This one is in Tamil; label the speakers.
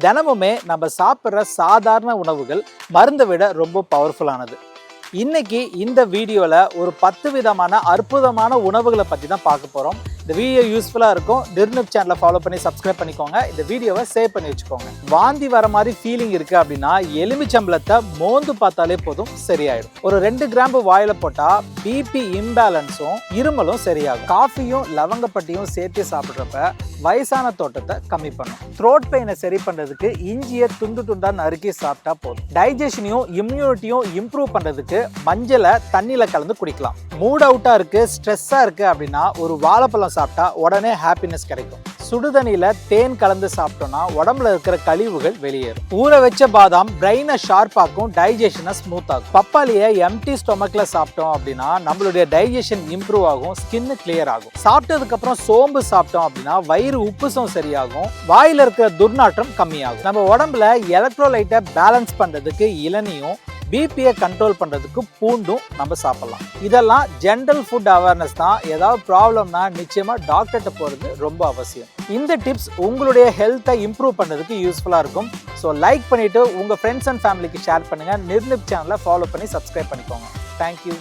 Speaker 1: தினமுமே நம்ம சாப்பிட்ற சாதாரண உணவுகள் மருந்தை விட ரொம்ப பவர்ஃபுல்லானது. இன்னைக்கு இந்த வீடியோவில் ஒரு 10 விதமான அற்புதமான உணவுகளை பற்றி தான் பார்க்க போகிறோம். இந்த வீடியோ யூஸ்ஃபுல்லாக இருக்கும். நிர்நிப் சேனலை ஃபாலோ பண்ணி சப்ஸ்கிரைப் பண்ணிக்கோங்க. இந்த வீடியோவை சேவ் பண்ணி வச்சுக்கோங்க. வாந்தி வர மாதிரி ஃபீலிங் இருக்குது அப்படின்னா எலுமிச்சம்பழத்தை மோந்து பார்த்தாலே போதும், சரியாயிடும். ஒரு 2 கிராம்பு வாயில போட்டால் பிபி இம்பேலன்ஸும் இருமலும் சரியாகும். காஃபியும் லவங்கப்பட்டியும் சேர்த்து சாப்பிட்றப்ப வயசான தோட்டத்தை கம்மி பண்ணும். த்ரோட் பெயினை சரி பண்ணுறதுக்கு இஞ்சியை துண்டு துண்டா நறுக்கி சாப்பிட்டா போதும். டைஜஷனையும் இம்யூனிட்டியும் இம்ப்ரூவ் பண்ணுறதுக்கு மஞ்சளை தண்ணியில் கலந்து குடிக்கலாம். மூட் அவுட்டாக இருக்குது, ஸ்ட்ரெஸ்ஸாக இருக்குது அப்படின்னா ஒரு வாழைப்பழம் சாப்பிட்டா உடனே ஹாப்பினஸ் கிடைக்கும். சுடுதண்ணியில தேன் கலந்து சாப்பிட்டோம்னா உடம்புல இருக்கிற கழிவுகள் வெளியேறும். ஊற வச்ச பாதாம் பிரெயினை ஷார்ப்பாக்கும், டைஜஷனை ஸ்மூத் ஆகும். பப்பாளியை எம்டி ஸ்டொமக்ல சாப்பிட்டோம் அப்படின்னா நம்மளுடைய டைஜஷன் இம்ப்ரூவ் ஆகும், ஸ்கின் கிளியர் ஆகும். சாப்பிட்டதுக்கு அப்புறம் சோம்பு சாப்பிட்டோம் அப்படின்னா வயிறு உப்புசம் சரியாகும், வாயில இருக்கிற துர்நாற்றம் கம்மியாகும். நம்ம உடம்புல எலக்ட்ரோலைட்டை பேலன்ஸ் பண்றதுக்கு இளநியும், பிபியை கண்ட்ரோல் பண்ணுறதுக்கு பூண்டும் நம்ம சாப்பிடலாம். இதெல்லாம் ஜென்ரல் ஃபுட் அவேர்னஸ் தான். ஏதாவது ப்ராப்ளம்னா நிச்சயமாக டாக்டர்கிட்ட போகிறது ரொம்ப அவசியம். இந்த டிப்ஸ் உங்களுடைய ஹெல்த்தை இம்ப்ரூவ் பண்ணுறதுக்கு யூஸ்ஃபுல்லாக இருக்கும். ஸோ லைக் பண்ணிவிட்டு உங்கள் ஃப்ரெண்ட்ஸ் அண்ட் ஃபேமிலிக்கு ஷேர் பண்ணுங்கள். நிர்நிப் சேனலை ஃபாலோ பண்ணி சப்ஸ்கிரைப் பண்ணிக்கோங்க. தேங்க்யூ.